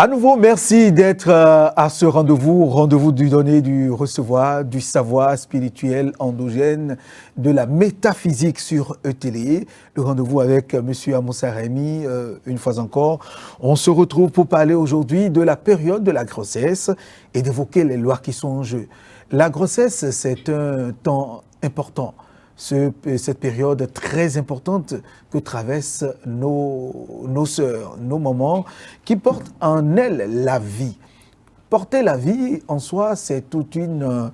À nouveau, merci d'être à ce rendez-vous du donner, du recevoir, du savoir spirituel endogène, de la métaphysique sur ETélé. Le rendez-vous avec M. Amoussa Rémy, une fois encore. On se retrouve pour parler aujourd'hui de la période de la grossesse et d'évoquer les lois qui sont en jeu. La grossesse, c'est un temps important. Cette période très importante que traversent nos sœurs, nos mamans, qui portent en elles la vie. Porter la vie, en soi, c'est toute une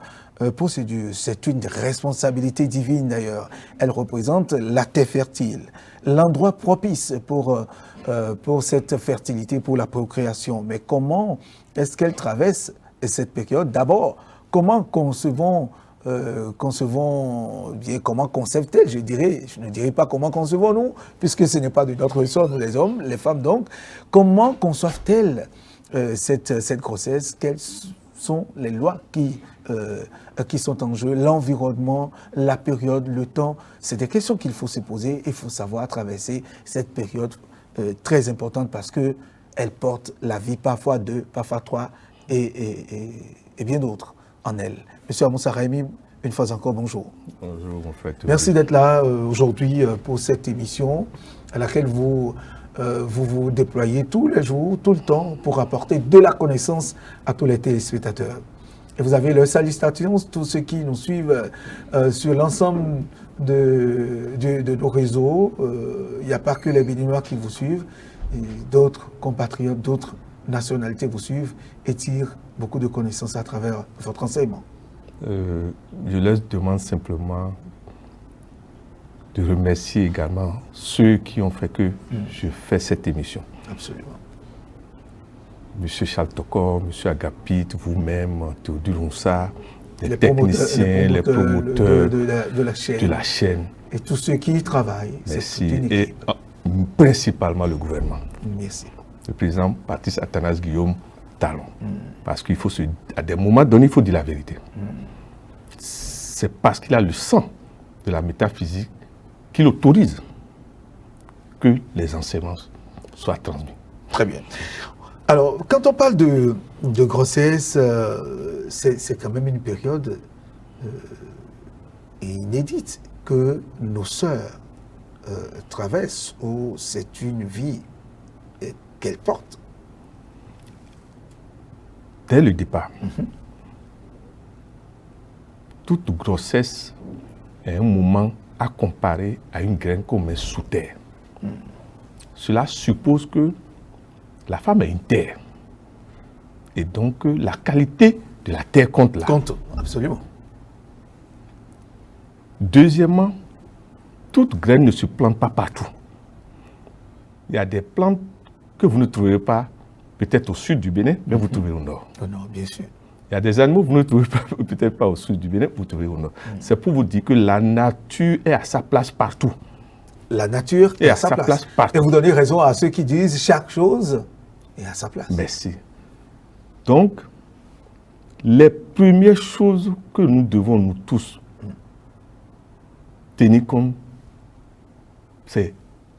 procédure, c'est une responsabilité divine d'ailleurs. Elle représente la terre fertile, l'endroit propice pour cette fertilité, pour la procréation. Mais comment est-ce qu'elle traverse cette période? D'abord, comment comment concève-t-elle, je ne dirais pas comment concevons-nous, puisque ce n'est pas de notre ressort, nous les hommes, les femmes donc. Comment conçoivent-elles cette grossesse? Quelles sont les lois qui sont en jeu? L'environnement, la période, le temps, c'est des questions qu'il faut se poser. Il faut savoir traverser cette période très importante parce qu'elle porte la vie, parfois deux, parfois trois et bien d'autres en elle. Monsieur Amoussa Rémy, une fois encore, bonjour. Bonjour, mon frère. Merci d'être là aujourd'hui pour cette émission à laquelle vous vous déployez tous les jours, tout le temps, pour apporter de la connaissance à tous les téléspectateurs. Et vous avez leurs salutations, tous ceux qui nous suivent sur l'ensemble de nos réseaux. Il n'y a pas que les Béninois qui vous suivent, d'autres compatriotes, d'autres nationalités vous suivent et tirent beaucoup de connaissances à travers votre enseignement. Je leur demande simplement de remercier également ceux qui ont fait que je fais cette émission. Absolument. Monsieur Charles Tokor, Monsieur Agapit, vous-même, Théodule Roussa, les techniciens, les promoteurs de la chaîne. Et tous ceux qui y travaillent. Merci. Et principalement le gouvernement. Merci. Le président Patrice Athanas Guillaume Talon. Parce qu'il faut à des moments donnés, il faut dire la vérité. C'est parce qu'il a le sang de la métaphysique qu'il autorise que les enseignements soient transmis. Très bien. Alors, quand on parle de grossesse, c'est quand même une période inédite que nos sœurs traversent, où c'est une vie qu'elles portent. Dès le départ, toute grossesse est un moment à comparer à une graine qu'on met sous terre. Cela suppose que la femme est une terre. Et donc, la qualité de la terre compte là. Compte, absolument. Deuxièmement, toute graine ne se plante pas partout. Il y a des plantes que vous ne trouverez pas peut-être au sud du Bénin, mais vous trouvez au nord. Au nord, bien sûr. Il y a des animaux que vous ne trouvez peut-être pas au sud du Bénin, vous trouvez au nord. C'est pour vous dire que la nature est à sa place partout. La nature est à sa place partout. Et vous donnez raison à ceux qui disent chaque chose est à sa place. Merci. Donc, les premières choses que nous devons nous tous tenir compte, c'est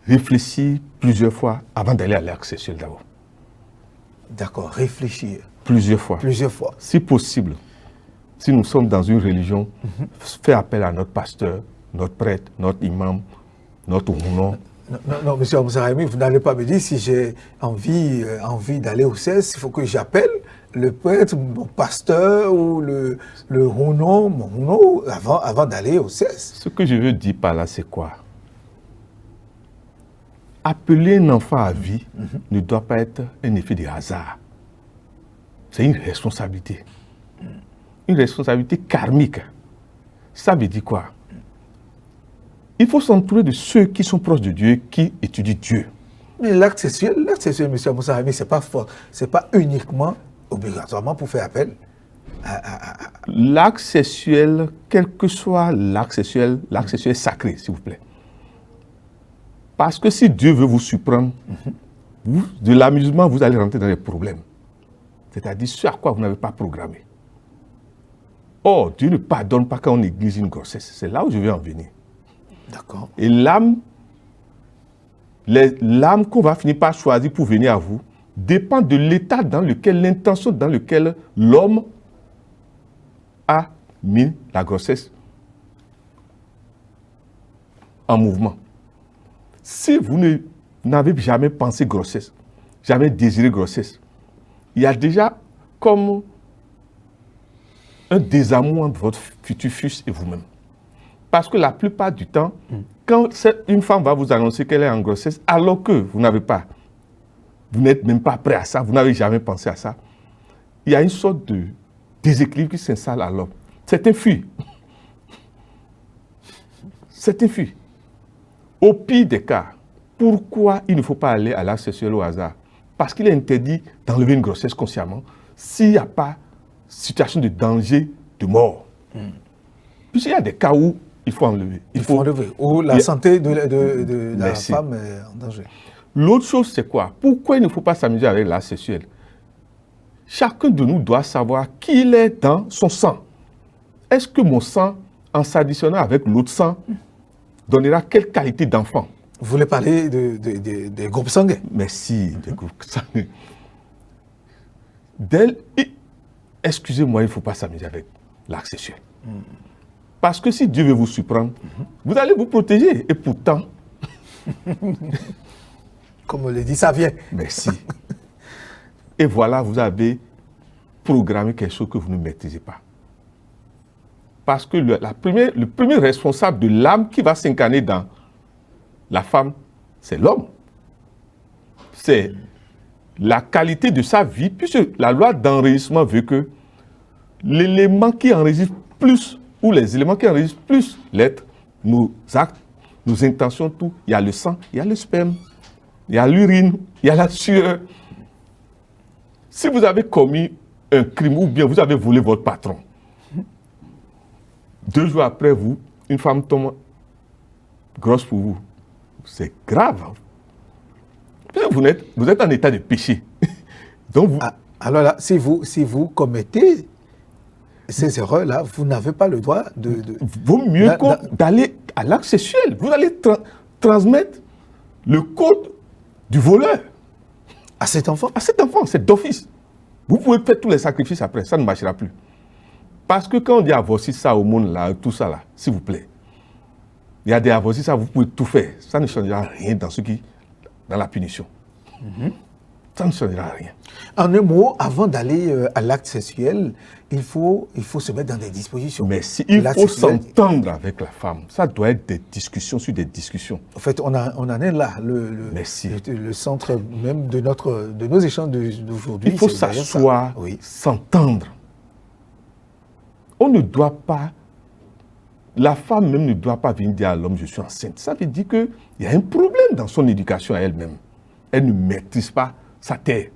réfléchir plusieurs fois avant d'aller à l'acte sexuel d'abord. D'accord, réfléchir. Plusieurs fois. Plusieurs fois. Si possible, si nous sommes dans une religion, faire appel à notre pasteur, notre prêtre, notre imam, notre ounon. Non, monsieur Amoussa Rémy, vous n'allez pas me dire si j'ai envie d'aller au CES, il faut que j'appelle le prêtre, mon pasteur ou le ounon, mon ounon, avant d'aller au CES. Ce que je veux dire par là, c'est quoi? Appeler un enfant à vie ne doit pas être un effet de hasard. C'est une responsabilité. Une responsabilité karmique. Ça veut dire quoi? Il faut s'entourer de ceux qui sont proches de Dieu, qui étudient Dieu. Mais l'acte sexuel, M. Amoussa Rémy, c'est pas uniquement, obligatoirement pour faire appel à... L'acte sexuel, quel que soit l'acte sexuel est sacré, s'il vous plaît. Parce que si Dieu veut vous surprendre, de l'amusement, vous allez rentrer dans des problèmes. C'est-à-dire ce à quoi vous n'avez pas programmé. Or, Dieu ne pardonne pas quand on néglige une grossesse. C'est là où je vais en venir. D'accord. Et l'âme qu'on va finir par choisir pour venir à vous, dépend de l'état dans lequel, l'intention dans lequel l'homme a mis la grossesse en mouvement. Si vous n'avez jamais pensé grossesse, jamais désiré grossesse, il y a déjà comme un désamour entre votre futur fils et vous-même. Parce que la plupart du temps, quand une femme va vous annoncer qu'elle est en grossesse, alors que vous n'êtes même pas prêt à ça, vous n'avez jamais pensé à ça, il y a une sorte de déséquilibre qui s'installe à l'homme. C'est un fuit. C'est un fuit. Au pire des cas, pourquoi il ne faut pas aller à l'acte sexuel au hasard? Parce qu'il est interdit d'enlever une grossesse consciemment s'il n'y a pas situation de danger de mort. Puisqu'il y a des cas où il faut enlever. Il faut enlever. Où la santé de la femme est en danger. L'autre chose, c'est quoi? Pourquoi il ne faut pas s'amuser avec l'acte sexuel? Chacun de nous doit savoir qui il est dans son sang. Est-ce que mon sang, en s'additionnant avec l'autre sang, donnera quelle qualité d'enfant? Vous voulez parler des groupes sanguins? Merci, des groupes sanguins. Excusez-moi, il ne faut pas s'amuser avec l'acte sexuel. Parce que si Dieu veut vous surprendre, vous allez vous protéger. Et pourtant... Comme on le dit, ça vient. Merci. Et voilà, vous avez programmé quelque chose que vous ne maîtrisez pas. Parce que le premier responsable de l'âme qui va s'incarner dans la femme, c'est l'homme. C'est la qualité de sa vie, puisque la loi d'enregistrement veut que l'élément qui enregistre plus, ou les éléments qui enregistrent plus l'être, nos actes, nos intentions, tout, il y a le sang, il y a le sperme, il y a l'urine, il y a la sueur. Si vous avez commis un crime ou bien vous avez volé votre patron, 2 jours après vous, une femme tombe grosse pour vous. C'est grave. Vous êtes en état de péché. Donc alors là, si vous commettez ces erreurs-là, vous n'avez pas le droit de... Vaut mieux d'aller à l'acte sexuel. Vous allez transmettre le code du voleur. À cet enfant? À cet enfant, c'est d'office. Vous pouvez faire tous les sacrifices après, ça ne marchera plus. Parce que quand on dit avorter ça au monde, là, tout ça, là, s'il vous plaît, il y a des avortis, ça, vous pouvez tout faire. Ça ne changera rien dans la punition. Ça ne changera rien. En un mot, avant d'aller à l'acte sexuel, il faut se mettre dans des dispositions. Mais il faut s'entendre avec la femme. Ça doit être des discussions sur des discussions. En fait, on en est là, le centre même de nos échanges d'aujourd'hui. Il faut s'asseoir, s'entendre. On ne doit pas, la femme même ne doit pas venir dire à l'homme, je suis enceinte. Ça veut dire qu'il y a un problème dans son éducation à elle-même. Elle ne maîtrise pas sa terre.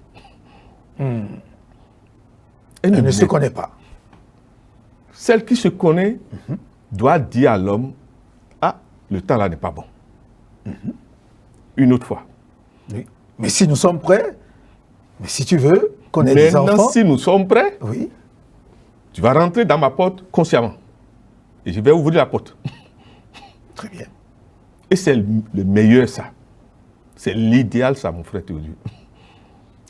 Elle ne se connaît pas. Celle qui se connaît doit dire à l'homme, ah, le temps là n'est pas bon. Une autre fois. Oui. Mais si nous sommes prêts, mais si tu veux qu'on ait des enfants... Maintenant, si nous sommes prêts, oui. Tu vas rentrer dans ma porte consciemment. Et je vais ouvrir la porte. Très bien. Et c'est le meilleur, ça. C'est l'idéal, ça, mon frère Théodule.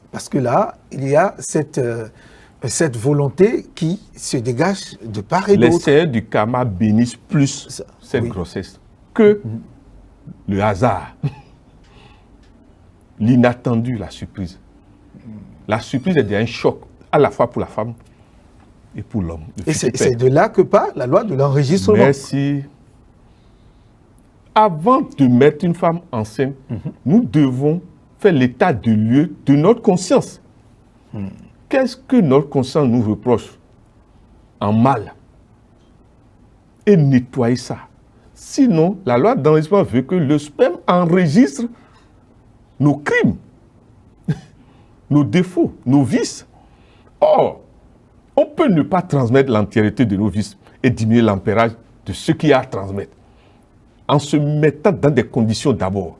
Parce que là, il y a cette volonté qui se dégage de part et d'autre. Les seigneurs du karma bénissent plus cette grossesse que le hasard, l'inattendu, la surprise. La surprise est un choc, à la fois pour la femme et pour l'homme. Et c'est de là que part la loi de l'enregistrement. Merci. Avant de mettre une femme enceinte, nous devons faire l'état de lieu de notre conscience. Qu'est-ce que notre conscience nous reproche en mal? Et nettoyer ça. Sinon, la loi d'enregistrement veut que le sperme enregistre nos crimes, nos défauts, nos vices. Or, on peut ne pas transmettre l'entièreté de nos vices et diminuer l'ampérage de ce qu'il y a à transmettre. En se mettant dans des conditions d'abord.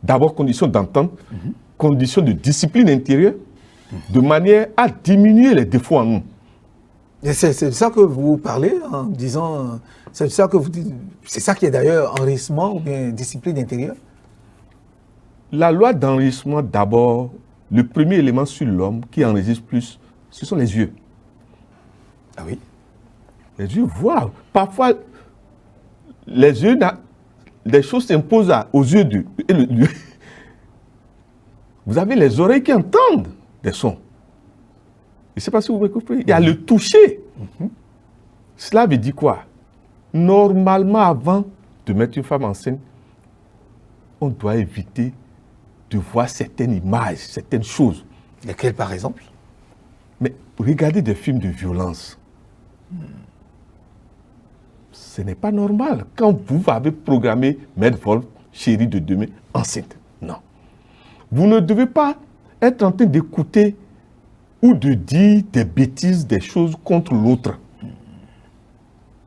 D'abord, conditions d'entente, conditions de discipline intérieure, de manière à diminuer les défauts en nous. Et c'est de ça que vous parlez en disant, c'est ça que vous dites, c'est ça qui est d'ailleurs enrichissement ou bien discipline intérieure? La loi d'enrichissement d'abord le premier élément sur l'homme qui enregistre plus, ce sont les yeux. Ah oui. Les yeux voient. Parfois, les yeux, des choses s'imposent aux yeux du... Vous avez les oreilles qui entendent des sons. Je ne sais pas si vous me comprenez. Il y a le toucher. Cela veut dire quoi? Normalement, avant de mettre une femme enceinte, on doit éviter de voir certaines images, certaines choses. Lesquelles, par exemple? Mais regardez des films de violence. Ce n'est pas normal. Quand vous avez programmé mettre votre chérie de demain enceinte, non. Vous ne devez pas être en train d'écouter ou de dire des bêtises, des choses contre l'autre.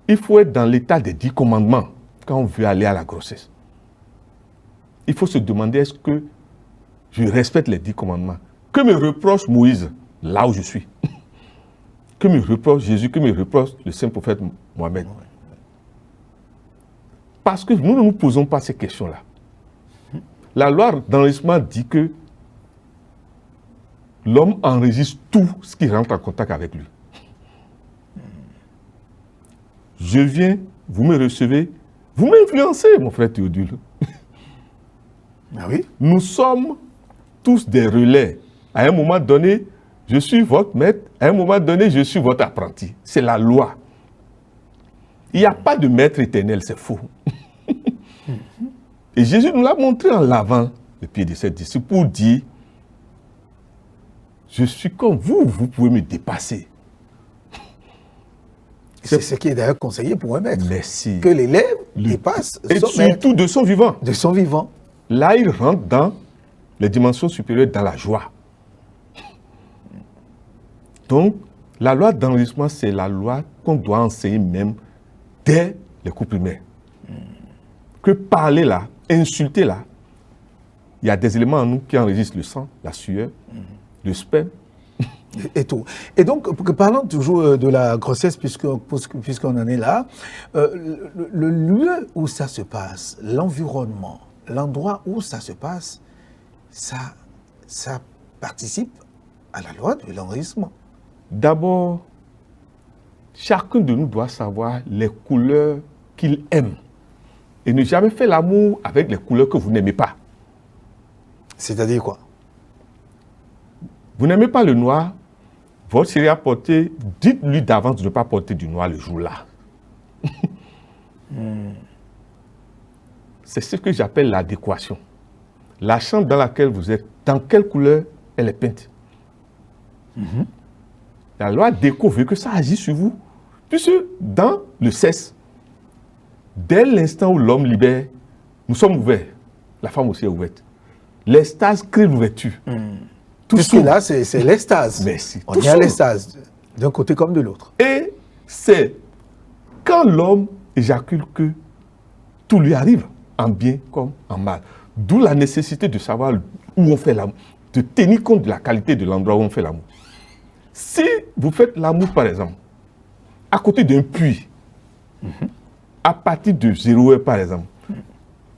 Il faut être dans l'état des 10 commandements quand on veut aller à la grossesse. Il faut se demander, est-ce que je respecte les 10 commandements? Que me reproche Moïse, là où je suis? Que me reproche Jésus? Que me reproche le saint prophète Mohamed? Parce que nous ne nous posons pas ces questions-là. La loi d'enregistrement dit que l'homme enregistre tout ce qui rentre en contact avec lui. Je viens, vous me recevez, vous m'influencez, mon frère Théodule. Ah oui. Nous sommes tous des relais. À un moment donné, je suis votre maître. À un moment donné, je suis votre apprenti. C'est la loi. Il n'y a pas de maître éternel, c'est faux. Et Jésus nous l'a montré en lavant le pied de ses disciples pour dire, je suis comme vous, vous pouvez me dépasser. C'est ce qui est d'ailleurs conseillé pour un maître. Merci. Que l'élève dépasse et son maître. surtout de son vivant. De son vivant. Là, il rentre dans les dimensions supérieures, dans la joie. Donc, la loi d'enregistrement, c'est la loi qu'on doit enseigner même dès les cours primaires. Que parler là, insulter là, il y a des éléments en nous qui enregistrent le sang, la sueur, le sperme. Et tout. Et donc, parlons toujours de la grossesse, puisqu'on en est là, le lieu où ça se passe, l'environnement, l'endroit où ça se passe, ça participe à la loi de l'enregistrement. D'abord, chacun de nous doit savoir les couleurs qu'il aime. Et ne jamais faire l'amour avec les couleurs que vous n'aimez pas. C'est-à-dire quoi? Vous n'aimez pas le noir, votre chérie a porté, dites-lui d'avance de ne pas porter du noir le jour-là. C'est ce que j'appelle l'adéquation. La chambre dans laquelle vous êtes, dans quelle couleur elle est peinte? La loi déco veut que ça agisse sur vous. Puisque dans le sexe, dès l'instant où l'homme libère, nous sommes ouverts. La femme aussi est ouverte. L'extase crée l'ouverture. Tout ce qui est là, c'est l'extase. Merci. On est à l'extase, d'un côté comme de l'autre. Et c'est quand l'homme éjacule que tout lui arrive, en bien comme en mal. D'où la nécessité de savoir où on fait l'amour, de tenir compte de la qualité de l'endroit où on fait l'amour. Si vous faites l'amour, par exemple, à côté d'un puits, à partir de 0 heure, par exemple,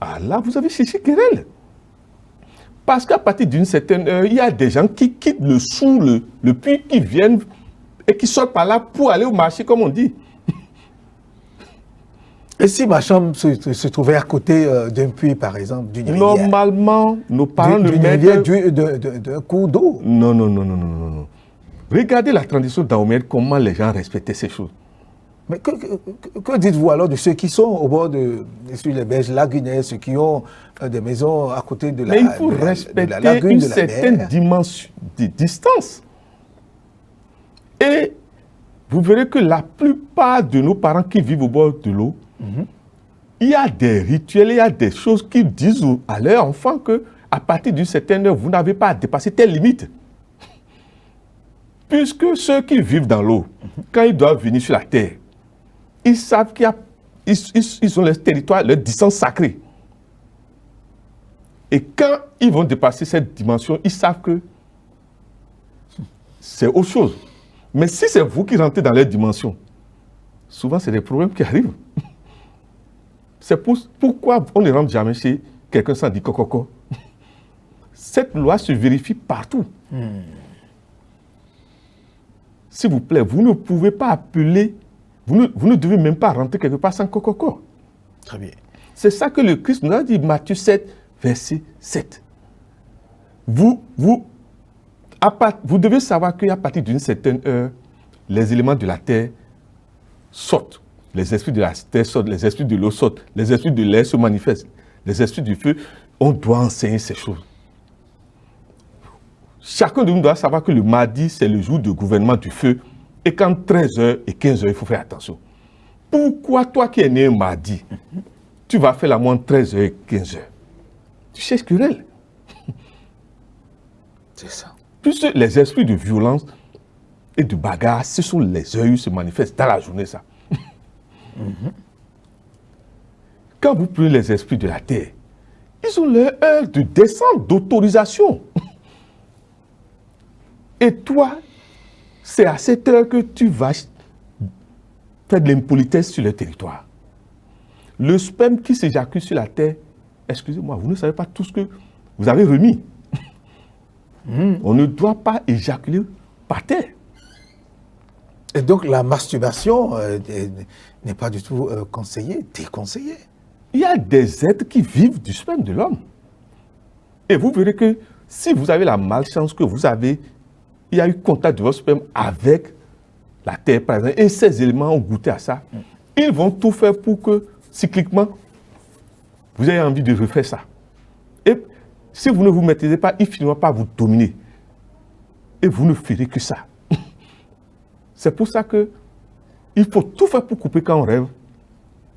là, vous avez cherché querelle. Parce qu'à partir d'une certaine heure, il y a des gens qui quittent le puits, qui viennent et qui sortent par là pour aller au marché, comme on dit. Et si ma chambre se trouvait à côté d'un puits, par exemple, d'une rivière? Normalement, nos parents ne mettent... d'un cours d'eau? Non. Regardez la tradition d'Ahmed, comment les gens respectaient ces choses. Mais que dites-vous alors de ceux qui sont au bord sur les berges lagunaires, ceux qui ont des maisons à côté de la, Mais il faut respecter une certaine dimension de distance. Et vous verrez que la plupart de nos parents qui vivent au bord de l'eau, il y a des rituels, il y a des choses qui disent à leurs enfants qu'à partir d'une certaine heure, vous n'avez pas à dépasser telle limite. Puisque ceux qui vivent dans l'eau, quand ils doivent venir sur la terre, ils savent qu'ils ont leur territoire, leur distance sacrée. Et quand ils vont dépasser cette dimension, ils savent que c'est autre chose. Mais si c'est vous qui rentrez dans leur dimension, souvent c'est des problèmes qui arrivent. C'est pourquoi on ne rentre jamais chez quelqu'un sans dire coco. Cette loi se vérifie partout. S'il vous plaît, vous ne pouvez pas appeler, vous ne devez même pas rentrer quelque part sans coco. Très bien. C'est ça que le Christ nous a dit, Matthieu 7, verset 7. Vous devez savoir qu'à partir d'une certaine heure, les éléments de la terre sortent. Les esprits de la terre sortent, les esprits de l'eau sortent, les esprits de l'air se manifestent, les esprits du feu. On doit enseigner ces choses. Chacun de nous doit savoir que le mardi, c'est le jour de gouvernement du feu. Et qu'en 13h et 15h, il faut faire attention. Pourquoi toi qui es né un mardi, tu vas faire l'amour entre 13h et 15h? Tu cherches querelle. C'est ça. Puisque les esprits de violence et de bagarre, ce sont les heures qui se manifestent dans la journée, ça. Quand vous prenez les esprits de la terre, ils ont leur heure de descente, d'autorisation. Et toi, c'est à cette heure que tu vas faire de l'impolitesse sur le territoire. Le sperme qui s'éjacule sur la terre, excusez-moi, vous ne savez pas tout ce que vous avez remis. On ne doit pas éjaculer par terre. Et donc la masturbation n'est pas du tout conseillée, déconseillée. Il y a des êtres qui vivent du sperme de l'homme. Et vous verrez que si vous avez la malchance que il y a eu contact de votre sperme avec la terre, par exemple, et ces éléments ont goûté à ça, ils vont tout faire pour que, cycliquement, vous ayez envie de refaire ça. Et si vous ne vous maîtrisez pas, ils finiront par vous dominer. Et vous ne ferez que ça. C'est pour ça que il faut tout faire pour couper quand on rêve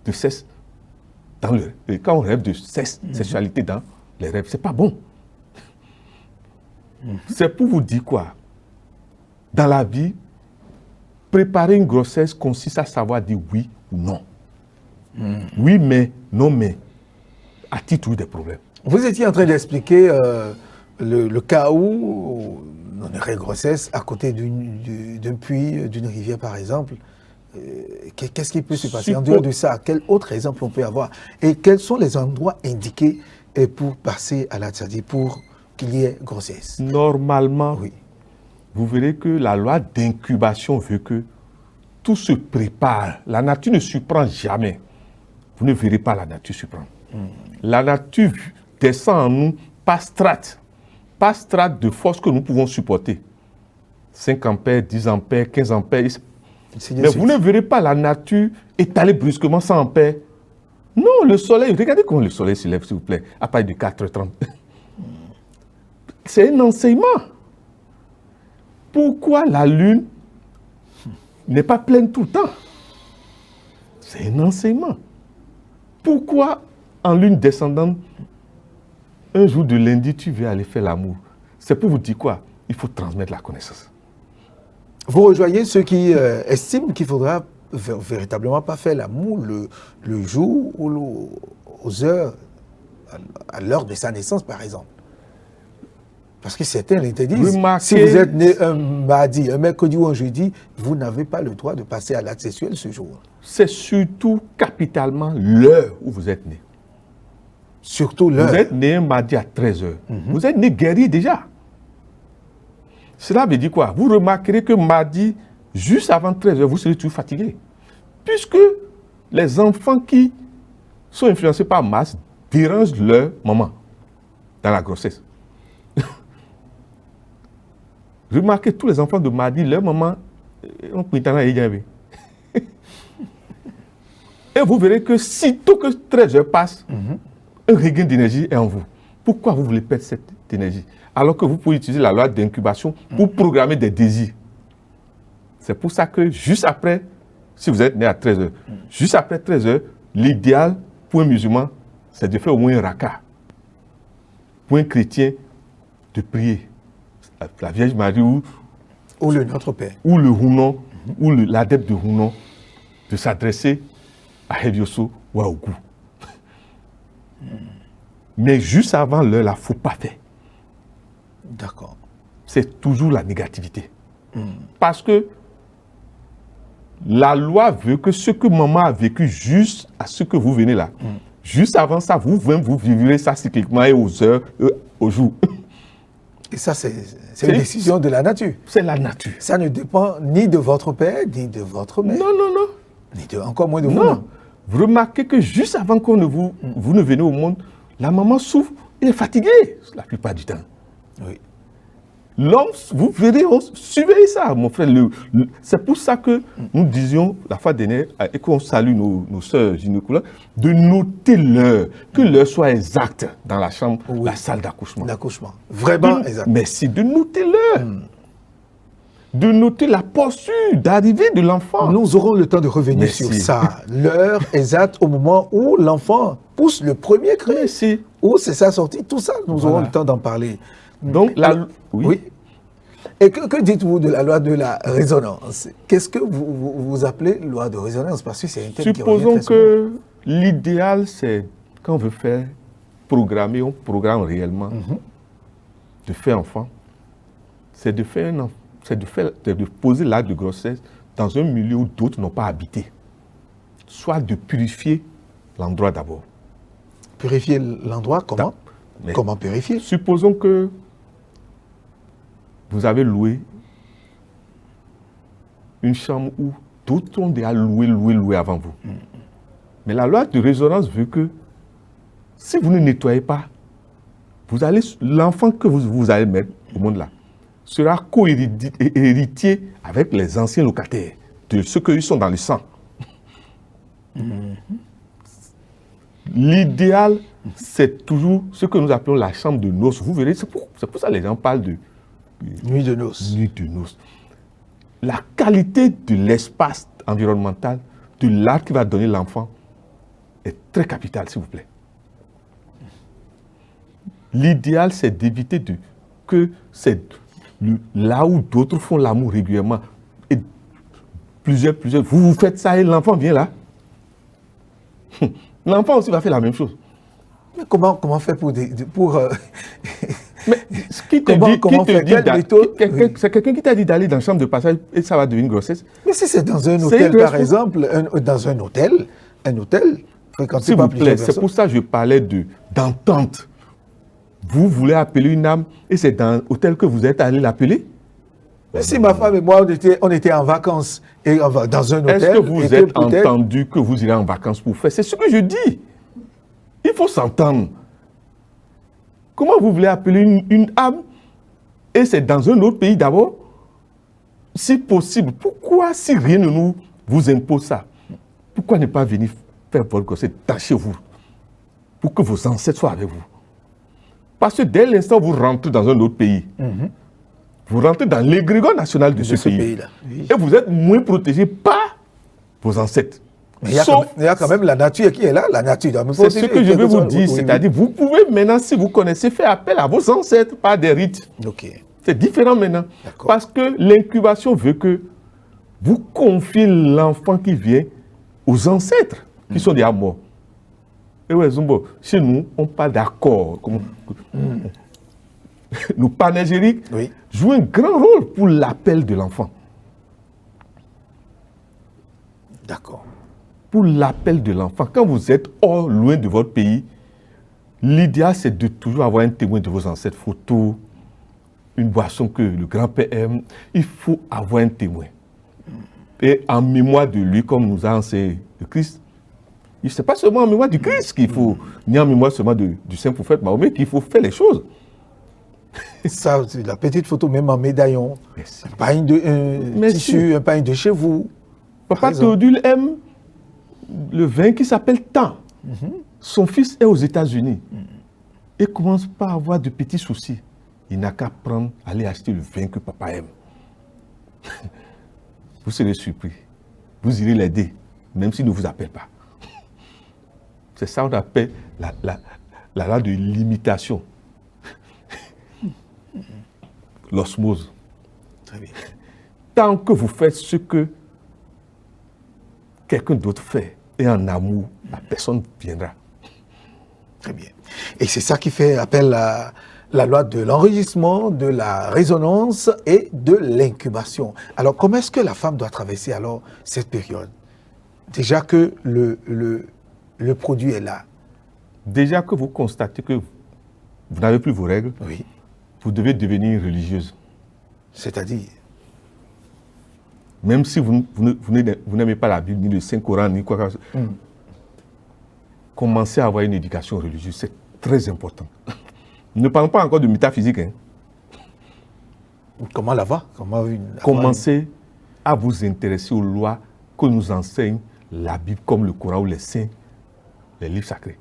de sexe quand on rêve de sexe, sexualité dans les rêves. C'est pas bon. C'est pour vous dire quoi? Dans la vie, préparer une grossesse consiste à savoir dire oui ou non. Oui, mais, non, mais. A-t-il toujours des problèmes? Vous étiez en train d'expliquer le cas où on aurait grossesse à côté d'un puits, d'une rivière par exemple. Qu'est-ce qui peut se passer? En dehors de ça, quel autre exemple on peut avoir? Et quels sont les endroits indiqués pour passer à la tzadi, pour qu'il y ait grossesse? Normalement, oui. Vous verrez que la loi d'incubation veut que tout se prépare. La nature ne surprend jamais. Vous ne verrez pas la nature surprendre. La nature descend en nous par strate de force que nous pouvons supporter. 5 ampères, 10 ampères, 15 ampères. Mais vous ne verrez pas la nature étaler brusquement 100 ampères. Non, le soleil, regardez comment le soleil se lève, s'il vous plaît, à partir de 4h30. C'est un enseignement. Pourquoi la lune n'est pas pleine tout le temps? C'est un enseignement. Pourquoi en lune descendante, un jour de lundi, tu veux aller faire l'amour? C'est pour vous dire quoi? Il faut transmettre la connaissance. Vous rejoignez ceux qui estiment qu'il faudra véritablement pas faire l'amour le jour ou aux heures, à l'heure de sa naissance par exemple. Parce que certains l'interdisent. Si vous êtes né un mardi, un mercredi ou un jeudi, vous n'avez pas le droit de passer à l'acte sexuel ce jour. C'est surtout capitalement l'heure où vous êtes né. Surtout l'heure. Vous êtes né un mardi à 13h. Vous êtes né guéri déjà. Cela veut dire quoi? Vous remarquerez que mardi, juste avant 13h, vous serez toujours fatigué. Puisque les enfants qui sont influencés par Mars dérangent leur maman dans la grossesse. Remarquez tous les enfants de mardi, leur maman, on peut et vous verrez que sitôt que 13h passe, un regain d'énergie est en vous. Pourquoi vous voulez perdre cette énergie? Alors que vous pouvez utiliser la loi d'incubation pour programmer des désirs. C'est pour ça que juste après, si vous êtes né à 13h, juste après 13h, l'idéal pour un musulman, c'est de faire au moins un raka. Pour un chrétien, de prier. La Vierge Marie ou le Notre Père. Ou le Hunon, ou l'adepte de Hunon, de s'adresser à Hedioso ou à Ogou. Mais juste avant l'heure, il ne faut pas faire. D'accord. C'est toujours la négativité. Parce que la loi veut que ce que maman a vécu juste à ce que vous venez là, juste avant ça, vous vivrez ça cycliquement et aux heures, au jour. Et ça, c'est une décision de la nature. C'est la nature. Ça ne dépend ni de votre père, ni de votre mère. Non, non, non. Ni de, encore moins de vous. Non. Vous remarquez que juste avant qu'on vous ne venez au monde, la maman souffre, elle est fatiguée la plupart du temps. Oui. L'homme, vous verrez, surveillez ça, mon frère. C'est pour ça que nous disions la fois dernière, et qu'on salue nos sœurs gynécologues, de noter l'heure, que l'heure soit exacte dans la chambre, la salle d'accouchement. L'accouchement. Vraiment exact. Merci de noter l'heure. De noter la posture d'arrivée de l'enfant. Nous aurons le temps de revenir sur ça. L'heure exacte au moment où l'enfant pousse le premier cri. Merci. Où c'est sa sortie. Tout ça, nous aurons le temps d'en parler. Donc, oui. Et que dites-vous de la loi de la résonance? Qu'est-ce que vous appelez loi de résonance? Parce que c'est un thème qui revient Supposons très souvent. que l'idéal, c'est, quand on veut faire programmer, on programme réellement de faire enfant, c'est de faire un enfant, c'est de poser l'acte de grossesse dans un milieu où d'autres n'ont pas habité. Soit de purifier l'endroit d'abord. Purifier l'endroit, comment? Mais comment purifier? Supposons que vous avez loué une chambre où d'autres ont déjà loué avant vous. Mais la loi de résonance veut que si vous ne nettoyez pas, l'enfant que vous allez mettre au monde là sera co-héritier avec les anciens locataires, de ceux qui sont dans le sang. L'idéal, c'est toujours ce que nous appelons la chambre de noces. Vous verrez, c'est pour ça que les gens parlent de nuit de noces. Nuit de noces. La qualité de l'espace environnemental, de l'art qui va donner l'enfant, est très capitale, s'il vous plaît. L'idéal, c'est d'éviter que c'est là où d'autres font l'amour régulièrement. Et plusieurs, vous faites ça et l'enfant vient là. L'enfant aussi va faire la même chose. Mais comment faire pour mais ce qui te c'est quelqu'un qui t'a dit d'aller dans la chambre de passage et ça va devenir une grossesse. Mais si c'est dans un hôtel, par exemple, dans un hôtel, fréquentez pas plusieurs personnes. C'est pour ça que je parlais d'entente. Vous voulez appeler une âme et c'est dans l'hôtel que vous êtes allé l'appeler? Mais si ma femme et moi, on était en vacances et dans un hôtel... Est-ce que vous êtes entendu que vous irez en vacances pour faire? C'est ce que je dis. Il faut s'entendre. Comment vous voulez appeler une âme et c'est dans un autre pays d'abord? Si possible, pourquoi, si rien ne vous impose ça, pourquoi ne pas venir faire votre grossesse dans chez vous pour que vos ancêtres soient avec vous? Parce que dès l'instant où vous rentrez dans un autre pays, vous rentrez dans l'égrégore national de ce pays. Oui. Et vous êtes moins protégé par vos ancêtres. Mais il y a quand même la nature qui est là. La nature doit me protéger. C'est ce que je vais vous dire. C'est-à-dire, vous pouvez maintenant, si vous connaissez, faire appel à vos ancêtres par des rites. Okay. C'est différent maintenant. Parce que l'incubation veut que vous confiez l'enfant qui vient aux ancêtres qui sont déjà morts. Et ouais, Zumbo, chez nous, on parle d'accord. Nos panégyriques jouent un grand rôle pour l'appel de l'enfant. D'accord. Pour l'appel de l'enfant. Quand vous êtes loin de votre pays, l'idéal, c'est de toujours avoir un témoin de vos ancêtres, photo, une boisson que le grand-père aime. Il faut avoir un témoin. Et en mémoire de lui, comme nous a enseigné le Christ, ce n'est pas seulement en mémoire du Christ qu'il faut, ni en mémoire seulement du saint prophète Mahomet, qu'il faut faire les choses. Ça, c'est la petite photo, même en médaillon. Un pain de tissu, un pain de chez vous. Papa Théodule aime le vin qui s'appelle Temps. Son fils est aux États-Unis. Et commence pas à avoir de petits soucis. Il n'a qu'à aller acheter le vin que papa aime. Vous serez surpris. Vous irez l'aider, même s'il ne vous appelle pas. C'est ça qu'on appelle la loi de l'imitation. L'osmose. Très bien. Tant que vous faites ce que quelqu'un d'autre fait, et en amour, la personne viendra. Très bien. Et c'est ça qui fait appel à la loi de l'enregistrement, de la résonance et de l'incubation. Alors, comment est-ce que la femme doit traverser alors cette période? Déjà que le produit est là. Déjà que vous constatez que vous n'avez plus vos règles, vous devez devenir religieuse. C'est-à-dire, Même si vous n'aimez pas la Bible, ni le Saint-Coran, ni quoi que ce soit, commencez à avoir une éducation religieuse. C'est très important. Ne parlons pas encore de métaphysique. Hein. comment la va? Commencez à vous intéresser aux lois que nous enseigne la Bible, comme le Coran ou les saints, les livres sacrés.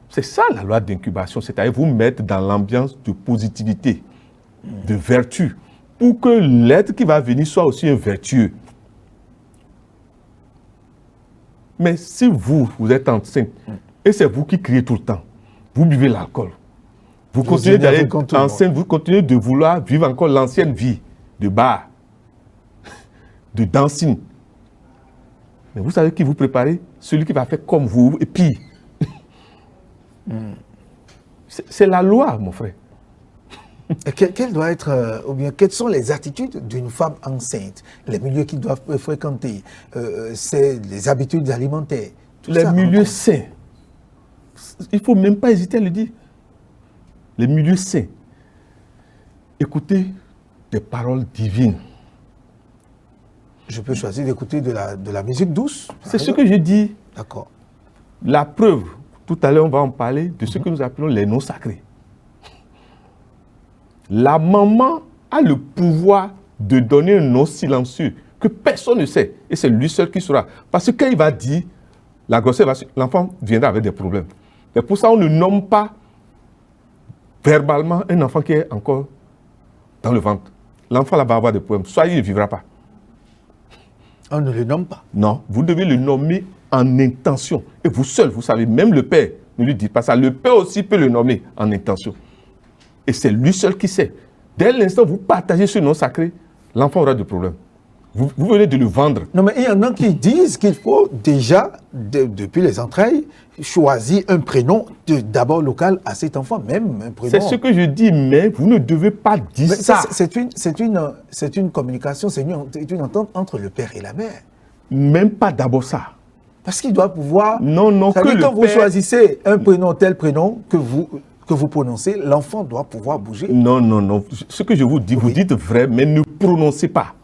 C'est ça la loi d'incubation, c'est-à-dire vous mettre dans l'ambiance de positivité, de vertu, pour que l'être qui va venir soit aussi un vertueux. Mais si vous êtes enceinte, et c'est vous qui criez tout le temps, vous buvez l'alcool, vous continuez d'aller enceinte, vous continuez de vouloir vivre encore l'ancienne vie de bar, de dancing. Mais vous savez qui vous préparez? Celui qui va faire comme vous, et pire. C'est la loi, mon frère. Et quelle doit être, ou bien quelles sont les attitudes d'une femme enceinte, les milieux qu'ils doivent fréquenter, c'est les habitudes alimentaires, les milieux sains. Il ne faut même pas hésiter à le dire. Les milieux sains. Écoutez des paroles divines. Je peux choisir d'écouter de la musique douce. C'est ce que je dis. D'accord. La preuve, tout à l'heure on va en parler de ce que nous appelons les noms sacrés. La maman a le pouvoir de donner un nom silencieux que personne ne sait. Et c'est lui seul qui saura. Parce que quand il va dire, la grossesse, l'enfant viendra avec des problèmes. Et pour ça, on ne nomme pas verbalement un enfant qui est encore dans le ventre. L'enfant là va avoir des problèmes. Soit il ne vivra pas. On ne le nomme pas. Non, vous devez le nommer en intention. Et vous seul, vous savez, même le père ne lui dit pas ça. Le père aussi peut le nommer en intention. Et c'est lui seul qui sait. Dès l'instant où vous partagez ce nom sacré, l'enfant aura des problèmes. Vous venez de le vendre. Non, mais il y en a qui disent qu'il faut déjà, depuis les entrailles, choisir un prénom d'abord local à cet enfant, même un prénom. C'est ce que je dis, mais vous ne devez pas dire mais ça. C'est une communication, c'est une entente entre le père et la mère. Même pas d'abord ça. Parce qu'il doit pouvoir... Non, que quand vous choisissez un prénom, tel prénom que vous prononcez, l'enfant doit pouvoir bouger. Non. Ce que je vous dis, vous dites vrai, mais ne prononcez pas.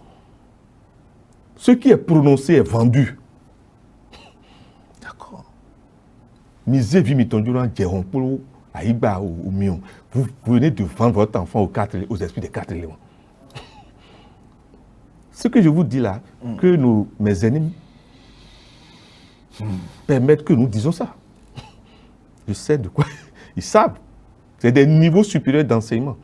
Ce qui est prononcé est vendu. D'accord. Vous venez de vendre votre enfant aux esprits des 4 éléments. Ce que je vous dis là, que mes ennemis permettent que nous disions ça. Je sais de quoi ils savent. C'est des niveaux supérieurs d'enseignement.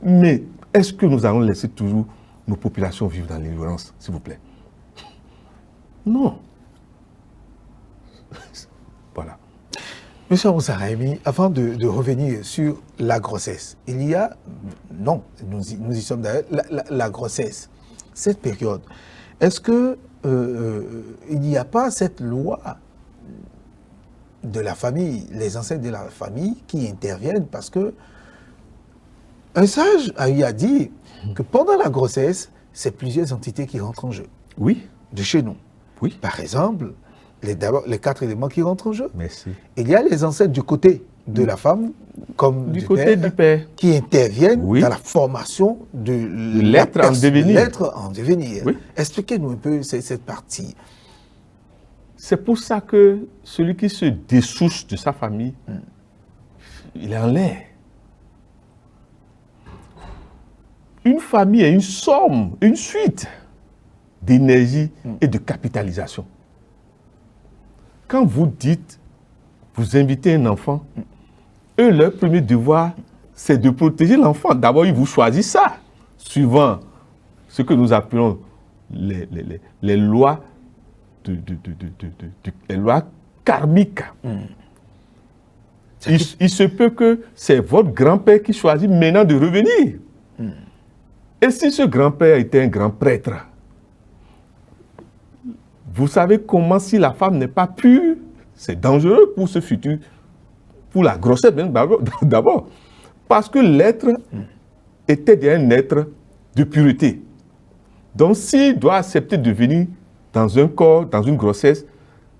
Mais est-ce que nous allons laisser toujours nos populations vivre dans l'ignorance, s'il vous plaît? Non. Voilà. Monsieur Moussaraimi, avant de revenir sur la grossesse, il y a, non, nous y sommes d'ailleurs, la grossesse, cette période, est-ce que il n'y a pas cette loi de la famille, les ancêtres de la famille qui interviennent parce que un sage a dit que pendant la grossesse, c'est plusieurs entités qui rentrent en jeu. Oui. De chez nous. Oui. Par exemple, les 4 éléments qui rentrent en jeu. Merci. Il y a les ancêtres du côté de la femme, comme du côté du père, qui interviennent oui. dans la formation de l'être en devenir. L'être en devenir. Oui. Expliquez-nous un peu cette partie. C'est pour ça que celui qui se dessouche de sa famille, il est en l'air. Une famille est une somme, une suite d'énergie et de capitalisation. Quand vous dites, vous invitez un enfant, eux, leur premier devoir, c'est de protéger l'enfant. D'abord, ils vous choisissent ça, suivant ce que nous appelons les lois les lois karmiques. Il se peut que c'est votre grand-père qui choisit maintenant de revenir. Et si ce grand-père était un grand prêtre, vous savez comment, si la femme n'est pas pure, c'est dangereux pour ce futur, pour la grossesse d'abord. Parce que l'être était un être de pureté. Donc s'il doit accepter de venir dans un corps, dans une grossesse,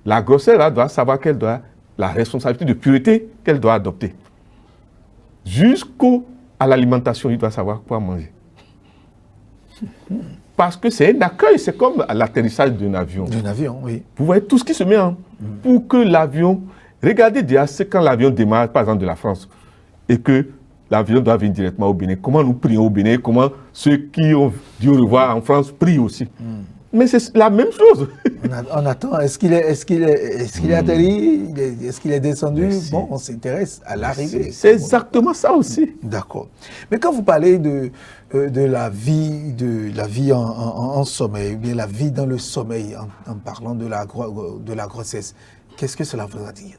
la grossesse là, doit savoir qu'elle doit, la responsabilité de pureté qu'elle doit adopter. Jusqu'au à l'alimentation, il doit savoir quoi manger. Parce que c'est un accueil, c'est comme à l'atterrissage d'un avion. D'un avion, oui. Vous voyez tout ce qui se met en pour que l'avion... Regardez déjà, c'est quand l'avion démarre, par exemple, de la France, et que l'avion doit venir directement au Bénin. Comment nous prions au Bénin, comment ceux qui ont dit au revoir en France prient aussi. Mais c'est la même chose. On attend. Est-ce qu'il est atterri? Est-ce qu'il est descendu? Merci. Bon, on s'intéresse à l'arrivée. C'est exactement ça aussi. D'accord. Mais quand vous parlez de la vie, en sommeil, ou bien la vie dans le sommeil, en parlant de la grossesse, qu'est-ce que cela voudra dire?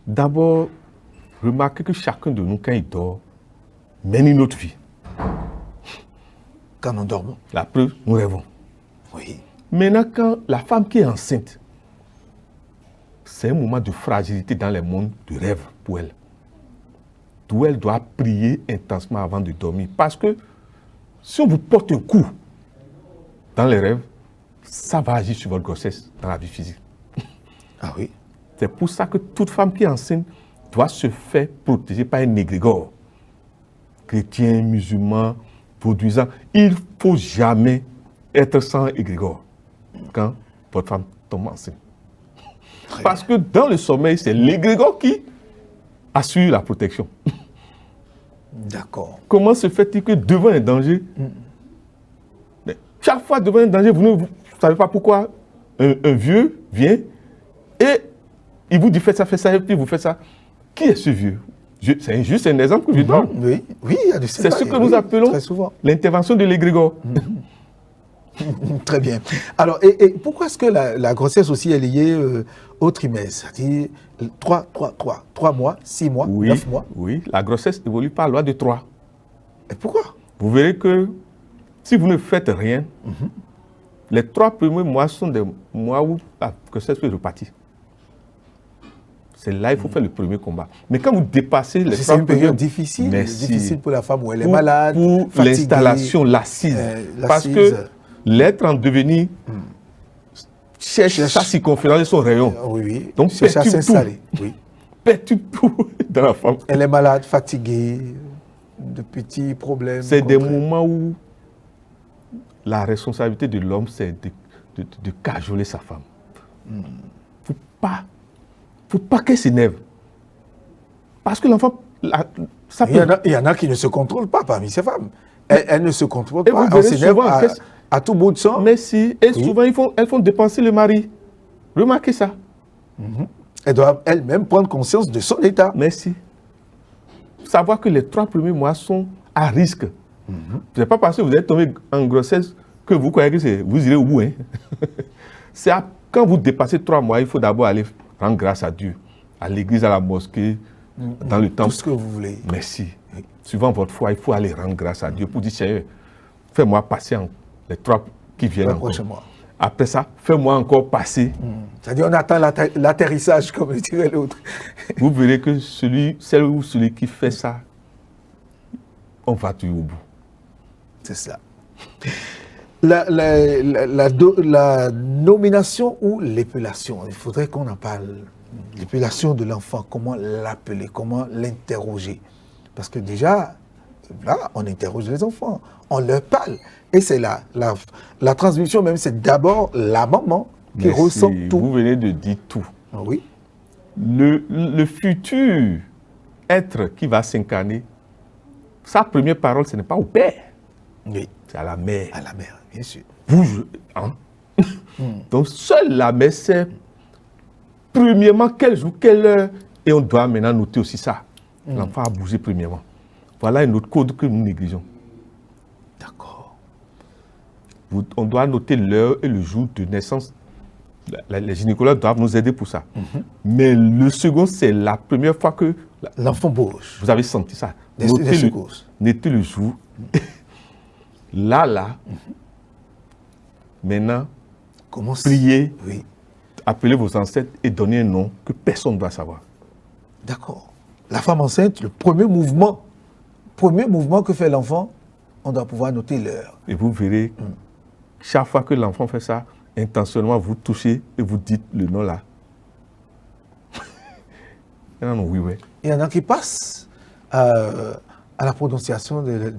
D'abord, remarquez que chacun de nous, quand il dort, mène une autre vie. Quand nous dormons. La preuve, nous rêvons. Oui. Maintenant, quand la femme qui est enceinte, c'est un moment de fragilité dans les mondes de rêve pour elle. D'où elle doit prier intensement avant de dormir. Parce que si on vous porte un coup dans les rêves, ça va agir sur votre grossesse dans la vie physique. Ah oui. C'est pour ça que toute femme qui est enceinte doit se faire protéger par un égrégore. Chrétien, musulman, vaudouisant. Il ne faut jamais être sans égrégore quand votre femme tombe enceinte. Parce que dans le sommeil, c'est l'égrégore qui assure la protection. D'accord. Comment se fait-il que devant un danger, mais chaque fois devant un danger, vous ne savez pas pourquoi un vieux vient et il vous dit faites ça, et puis vous faites ça. Qui est ce vieux? C'est juste un exemple que je donne. Oui, oui, il y a de C'est ce que nous appelons l'intervention de l'égrégore. Très bien. Alors, et pourquoi est-ce que la grossesse aussi est liée au trimestre? C'est-à-dire 3 mois, 6 mois, 9 mois? Oui, la grossesse évolue par loi de 3. Et pourquoi? Vous verrez que si vous ne faites rien, les 3 premiers mois sont des mois où la grossesse peut repartir. C'est là qu'il faut faire le premier combat. Mais quand vous dépassez les 3 c'est une période difficile, difficile pour la femme où elle est malade, pour fatiguée, l'installation, l'assise. Parce que l'être en devenir cherche sa circonférence et son rayon. Oui. Donc cherche à s'installer. Oui. Perturbe tout dans la femme. Elle est malade, fatiguée, de petits problèmes. C'est des moments où la responsabilité de l'homme, c'est de cajoler sa femme. Il ne faut pas qu'elle s'énerve. Parce que l'enfant, ça peut... Il y en a qui ne se contrôlent pas parmi ces femmes. Elles ne se contrôlent pas. Elles s'énervent à tout bout de sang. Mais si, et souvent, elles font dépenser le mari. Remarquez ça. Elles doivent elles-mêmes prendre conscience de son état. Merci. Savoir que les 3 premiers mois sont à risque. Ce n'est pas parce que vous êtes tombé en grossesse que vous croyez que vous irez au bout. Hein. C'est quand vous dépassez 3 mois, il faut d'abord aller rendre grâce à Dieu, à l'église, à la mosquée, dans le temple. Tout ce que vous voulez. Merci. Suivant votre foi, il faut aller rendre grâce à Dieu pour dire, Seigneur, fais-moi passer les 3 qui viennent encore. Après ça, fais-moi encore passer. C'est-à-dire on attend l'atterrissage, comme le dirait l'autre. Vous verrez que celle ou celui qui fait ça, on va tuer au bout. C'est ça. La nomination ou l'épellation, il faudrait qu'on en parle. L'épellation de l'enfant, comment l'appeler, comment l'interroger. Parce que déjà, là, on interroge les enfants, on leur parle. Et c'est la transmission même, c'est d'abord la maman qui ressent tout. Vous venez de dire tout. Oui. Le futur être qui va s'incarner, sa première parole, ce n'est pas au père. Oui. C'est à la mère. À la mère, bien sûr. Donc, seule la mère sait, premièrement, quel jour, quelle heure, et on doit maintenant noter aussi ça. L'enfant a bougé premièrement. Voilà un autre code que nous négligeons. D'accord. On doit noter l'heure et le jour de naissance. Les gynécologues doivent nous aider pour ça. Mais le second, c'est la première fois que l'enfant bouge. Vous avez senti ça. Notez le jour. Là. Maintenant, priez, appelez vos ancêtres et donnez un nom que personne ne va savoir. D'accord. La femme enceinte, le premier mouvement que fait l'enfant, on doit pouvoir noter l'heure. Et vous verrez, chaque fois que l'enfant fait ça, intentionnellement, vous touchez et vous dites le nom là. Il y en a qui passent à la prononciation de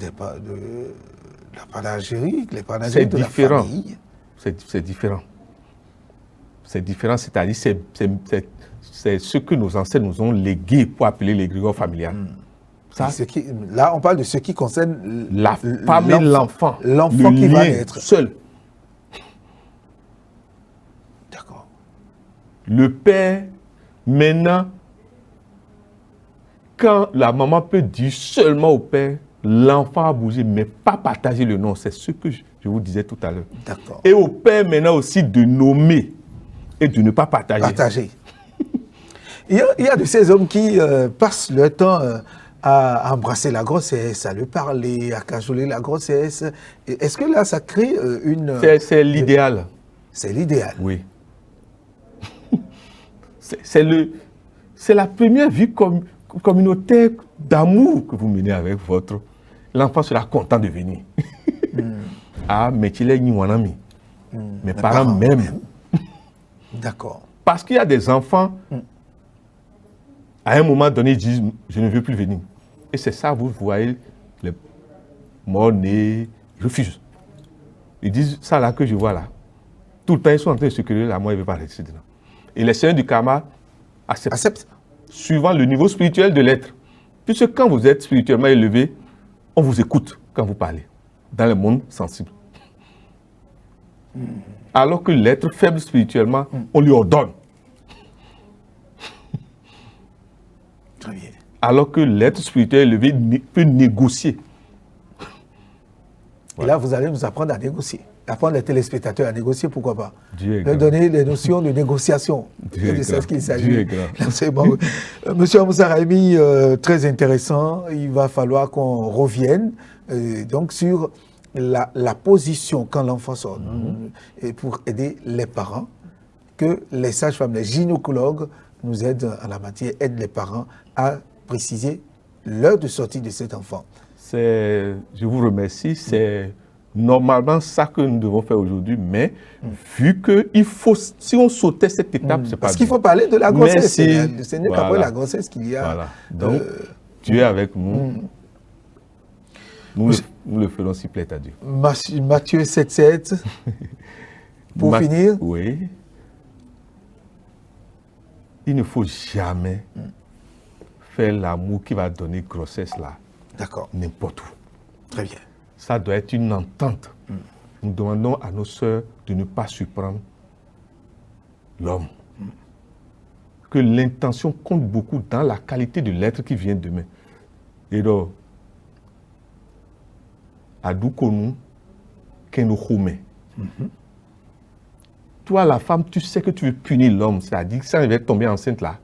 la panégyrique, les panégyriques de la famille. C'est différent. C'est différent, c'est-à-dire c'est ce que nos ancêtres nous ont légué pour appeler l'égrégore familial. Ça, là, on parle de ce qui concerne la femme et l'enfant. L'enfant qui va naître. Seul. D'accord. Le père, maintenant, quand la maman peut dire seulement au père, l'enfant a bougé, mais pas partager le nom. C'est ce que je vous disais tout à l'heure. D'accord. Et au père maintenant aussi de nommer et de ne pas partager. Partager. Il y a de ces hommes qui passent leur temps à embrasser la grossesse, à lui parler, à cajoler la grossesse. Est-ce que là, ça crée une... C'est l'idéal. C'est l'idéal. Oui. C'est la première vie communautaire d'amour que vous menez avec votre... L'enfant sera content de venir. Ah, mais tu l'es ni mon ami. Mes parents même. D'accord. Parce qu'il y a des enfants, à un moment donné, ils disent, je ne veux plus venir. Et c'est ça, vous voyez, les morts-nés, ils refusent. Ils disent, ça là que je vois là. Tout le temps, ils sont en train de se crier, là, moi, il ne veut pas rester dedans. Et les seigneurs du karma acceptent. Suivant le niveau spirituel de l'être. Puisque quand vous êtes spirituellement élevé, on vous écoute quand vous parlez, dans le monde sensible. Alors que l'être faible spirituellement, on lui ordonne. Très bien. Alors que l'être spirituel élevé peut négocier. Et là, vous allez nous apprendre à négocier. Apprendre les téléspectateurs à négocier, pourquoi pas. Dieu est leur grand. donner des notions de négociation. Dieu C'est ce qu'il s'agit. Dieu est grand. C'est bon. Monsieur Moussa Raimi, très intéressant. Il va falloir qu'on revienne donc sur la position quand l'enfant sort et pour aider les parents, que les sages-femmes, les gynécologues nous aident en la matière, aident les parents à préciser l'heure de sortie de cet enfant. Je vous remercie. C'est normalement ça que nous devons faire aujourd'hui, mais vu que si on sautait cette étape, c'est pas parce qu'il faut parler de la grossesse. Ce n'est voilà. qu'après la grossesse qu'il y a. Voilà. Donc, Dieu est avec nous. Nous le ferons s'il plaît à Dieu. Matthieu 7,7. Pour finir. Oui. Il ne faut jamais faire l'amour qui va donner grossesse là. D'accord. N'importe où. Très bien. Ça doit être une entente. Nous demandons à nos sœurs de ne pas surprendre l'homme. Que l'intention compte beaucoup dans la qualité de l'être qui vient demain. Et donc, Adoukonou, Kenouchoumé. Toi, la femme, tu sais que tu veux punir l'homme. C'est-à-dire que ça va tomber enceinte là.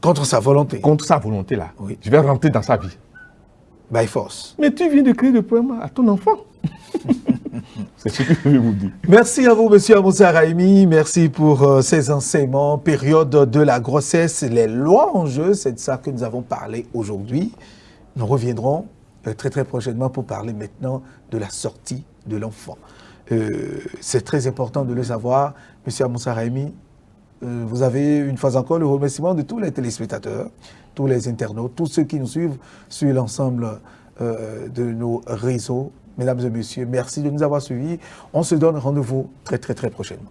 Contre sa volonté. Contre sa volonté là. Oui. Je vais rentrer dans sa vie. By force. Mais tu viens de créer le problème à ton enfant. C'est ce que je vais vous dire. Merci à vous, monsieur Moussa Raimi. Merci pour ces enseignements. Période de la grossesse, les lois en jeu, c'est de ça que nous avons parlé aujourd'hui. Nous reviendrons très très prochainement pour parler maintenant de la sortie de l'enfant. C'est très important de le savoir. Monsieur Moussa Raimi, vous avez une fois encore le remerciement de tous les téléspectateurs, tous les internautes, tous ceux qui nous suivent sur l'ensemble de nos réseaux. Mesdames et messieurs, merci de nous avoir suivis. On se donne rendez-vous très très très prochainement.